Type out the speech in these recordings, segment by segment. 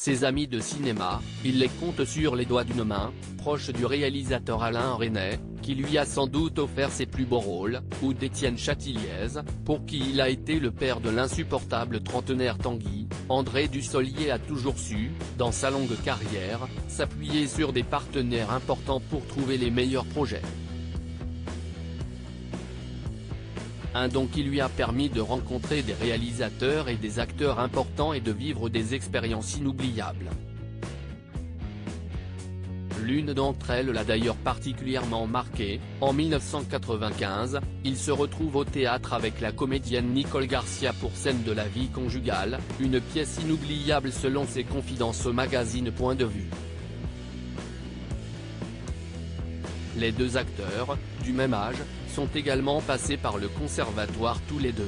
Ses amis de cinéma, il les compte sur les doigts d'une main, proche du réalisateur Alain Resnais, qui lui a sans doute offert ses plus beaux rôles, ou d'Étienne Châtilliez, pour qui il a été le père de l'insupportable trentenaire Tanguy. André Dussolier a toujours su, dans sa longue carrière, s'appuyer sur des partenaires importants pour trouver les meilleurs projets. Un don qui lui a permis de rencontrer des réalisateurs et des acteurs importants et de vivre des expériences inoubliables. L'une d'entre elles l'a d'ailleurs particulièrement marqué. En 1995, il se retrouve au théâtre avec la comédienne Nicole Garcia pour Scène de la vie conjugale, une pièce inoubliable selon ses confidences au magazine Point de vue. Les deux acteurs, du même âge, sont également passés par le conservatoire tous les deux.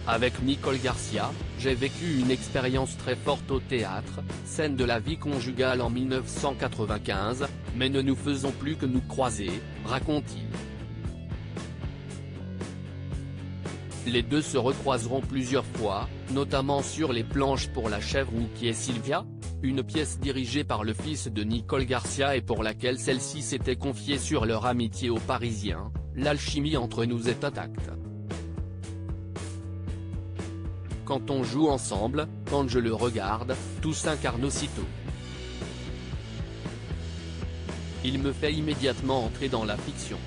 Avec Nicole Garcia, j'ai vécu une expérience très forte au théâtre, Scène de la vie conjugale en 1995, mais ne nous faisons plus que nous croiser, raconte-t-il. Les deux se recroiseront plusieurs fois, notamment sur les planches pour La chèvre ou Qui est Sylvia, une pièce dirigée par le fils de Nicole Garcia et pour laquelle celle-ci s'était confiée sur leur amitié aux Parisiens. L'alchimie entre nous est intacte. Quand on joue ensemble, quand je le regarde, tout s'incarne aussitôt. Il me fait immédiatement entrer dans la fiction.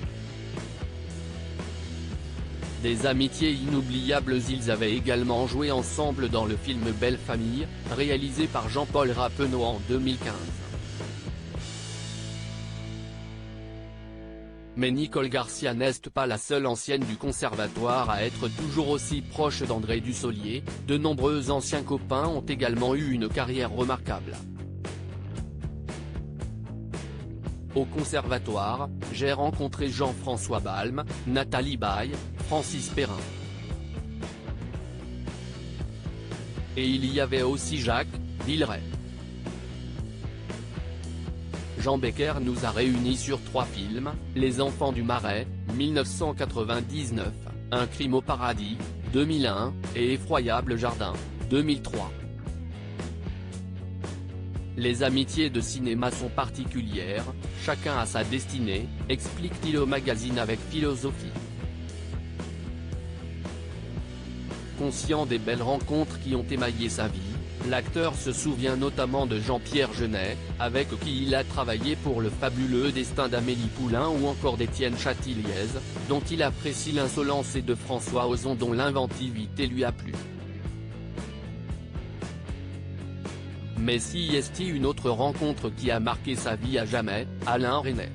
Des amitiés inoubliables. Ils avaient également joué ensemble dans le film Belle Famille, réalisé par Jean-Paul Rappeneau en 2015. Mais Nicole Garcia n'est pas la seule ancienne du conservatoire à être toujours aussi proche d'André Dussolier. De nombreux anciens copains ont également eu une carrière remarquable. Au conservatoire, j'ai rencontré Jean-François Balme, Nathalie Baye, Francis Perrin. Et il y avait aussi Jacques Villeray. Jean Becker nous a réunis sur 3 films, Les Enfants du Marais, 1999, Un crime au paradis, 2001, et Effroyable jardin, 2003. Les amitiés de cinéma sont particulières, chacun a sa destinée, explique-t-il au magazine avec philosophie. Conscient des belles rencontres qui ont émaillé sa vie, l'acteur se souvient notamment de Jean-Pierre Jeunet, avec qui il a travaillé pour Le fabuleux destin d'Amélie Poulain ou encore d'Étienne Châtilliez, dont il apprécie l'insolence, et de François Ozon dont l'inventivité lui a plu. Mais si est une autre rencontre qui a marqué sa vie à jamais, Alain Resnais.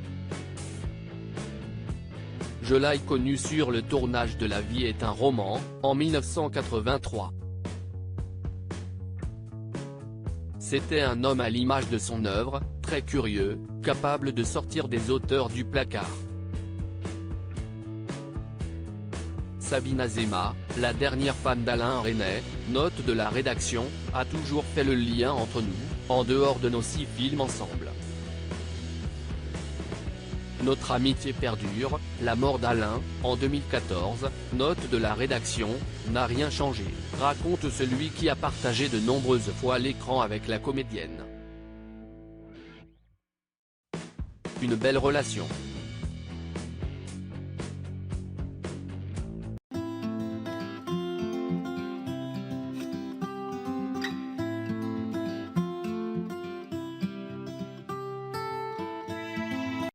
Je l'ai connu sur le tournage de La vie est un roman, en 1983. C'était un homme à l'image de son œuvre, très curieux, capable de sortir des auteurs du placard. Sabine Azéma, la dernière femme d'Alain Resnais, note de la rédaction, a toujours fait le lien entre nous, en dehors de nos 6 films ensemble. Notre amitié perdure. La mort d'Alain, en 2014, note de la rédaction, n'a rien changé, raconte celui qui a partagé de nombreuses fois l'écran avec la comédienne. Une belle relation.